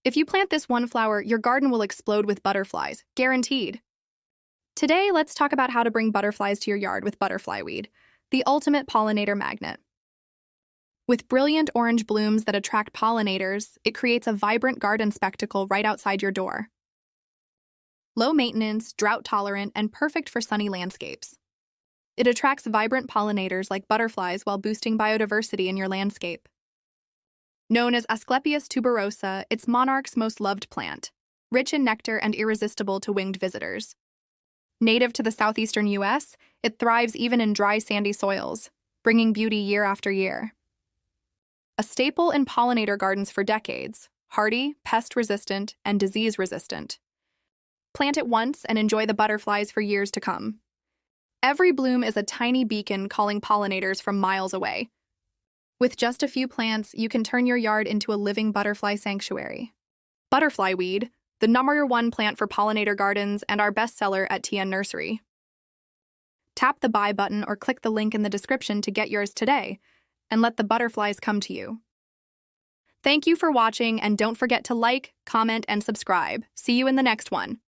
If you plant this one flower, your garden will explode with butterflies, guaranteed. Today, let's talk about how to bring butterflies to your yard with butterfly weed, the ultimate pollinator magnet. With brilliant orange blooms that attract pollinators, it creates a vibrant garden spectacle right outside your door. Low maintenance, drought-tolerant, and perfect for sunny landscapes. It attracts vibrant pollinators like butterflies while boosting biodiversity in your landscape. Known as Asclepias tuberosa, it's monarch's most loved plant, rich in nectar and irresistible to winged visitors. Native to the southeastern U.S., it thrives even in dry, sandy soils, bringing beauty year after year. A staple in pollinator gardens for decades, hardy, pest-resistant, and disease-resistant. Plant it once and enjoy the butterflies for years to come. Every bloom is a tiny beacon calling pollinators from miles away. With just a few plants, you can turn your yard into a living butterfly sanctuary. Butterfly weed, the #1 plant for pollinator gardens and our bestseller at TN Nursery. Tap the buy button or click the link in the description to get yours today, and let the butterflies come to you. Thank you for watching, and don't forget to like, comment, and subscribe. See you in the next one.